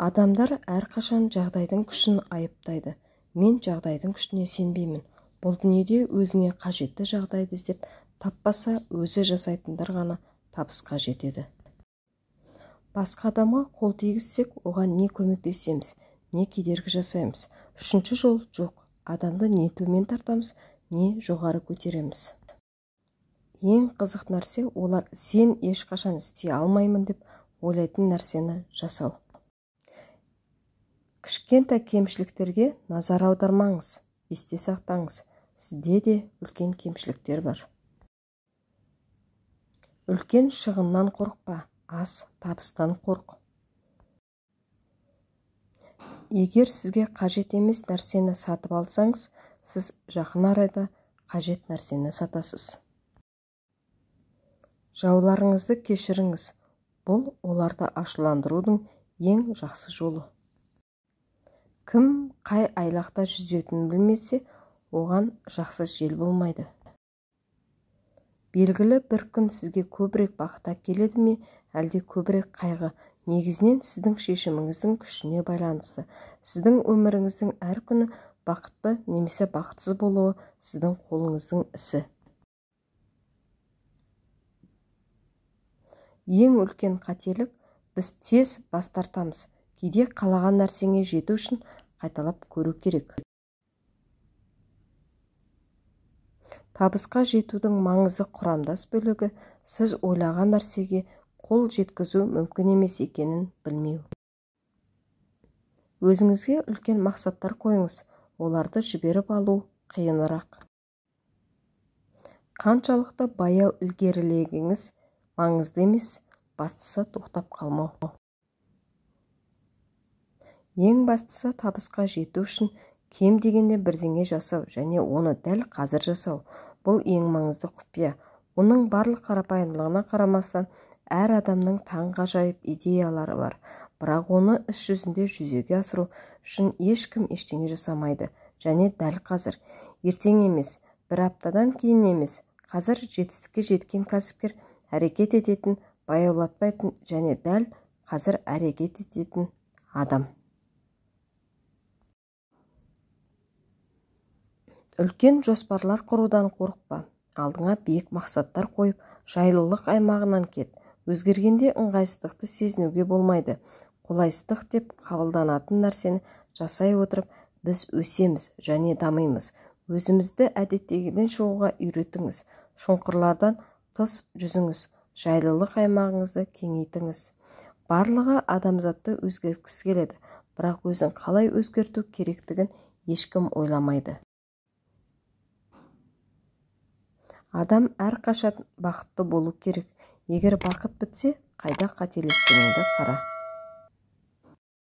Адамдар әрқашан жағдайдың күшін айыптайды. Мен жағдайдың күшіне сенбеймін. Бұл дүниеде өзіңе қажетті жағдайды іздеп таппаса, өзі жасайтындар ғана табысқа жетеді. Басқа адамға қол тигізсек, оған не көмектесеміз, не кедергі жасаймыз. Үшінші жол жоқ. Адамды не төмен тартамыз, не жоғары көтереміз. Ең қызық нәрсе олар сен ешқашан істей алмаймын деп ойлайтын нәрсені жасау. Кішкентай кемшіліктерге назар аудармаңыз, есте сақтаңыз, сізде де үлкен кемшіліктер бар. Үлкен шығыннан қорықпа, аз табыстан қорқ. Егер сізге қажет емес нәрсені сатып алсаңыз, сіз жақын арада қажет нәрсені сатасыз. Жауларыңызды кешіріңіз, бұл оларды ашуландырудың ең жақсы жолы. Кім қай айлақта жүзетінін білмесе, оған жақсы жел болмайды. Белгілі бір күн сізге көбірек бақыт әкеледі ме, әлде көбірек қайғы? Негізінен сіздің шешіміңіздің күшіне байланысты. Сіздің өміріңіздің әр күні бақытты немесе бақытсыз болуы сіздің қолыңыздың ісі. Ең үлкен қателік, біз тез бас тартамыз. Кейде қалаған нәрсеңе жету үшін қайталап көру керек. Табысқа жетудің маңызды құрамдас бөлігі сіз ойлаған нәрсеге қол жеткізу мүмкін емес екенін білмеу. Өзіңізге үлкен мақсаттар қойыңыз, оларды жіберіп алу қиынырақ. Қаншалықты баяу ілгерілегіңіз маңызды емес, бастысы тоқтап қалмау. Ең бастысы табысқа жету үшін кем дегенде бірдеңе жасау және оны дәл қазір жасау. Бұл ең маңызды құпия. Оның барлық қарапайымдылығына қарамастан, әр адамның таңғажайып идеялары бар. Бірақ оны іс жүзінде жүзеге асыру үшін ешкім ештеңе жасамайды. Және дәл қазір. Ертең емес, бір аптадан кейін емес. Қазір жетістікке жеткен кәсіпкер әрекет ететін, баяулатпайтын және дәл қазір әрекет ететін адам. Үлкен жоспарлар құрудан қорықпа. Алдыңа биік мақсаттар қойып, жайлылық аймағынан кет. Өзгергенде ыңғайсыздықты сезінуге болмайды. Қолайсыздық деп қабылданатын нәрсені жасай отырып, біз өсеміз және дамимыз. Өзімізді әдеттегіден шығуға үйретіңіз. Шұңқырлардан тыс жүзіңіз. Жайлылық аймағыңызды кеңейтіңіз. Барлығы адамзатты өзгерткісі келеді, бірақ өзін қалай өзгерту керектігін ешкім ойламайды. Адам әрқашан бақытты болу керек. Егер бақыт бітсе, қайда қателескеніңді қара.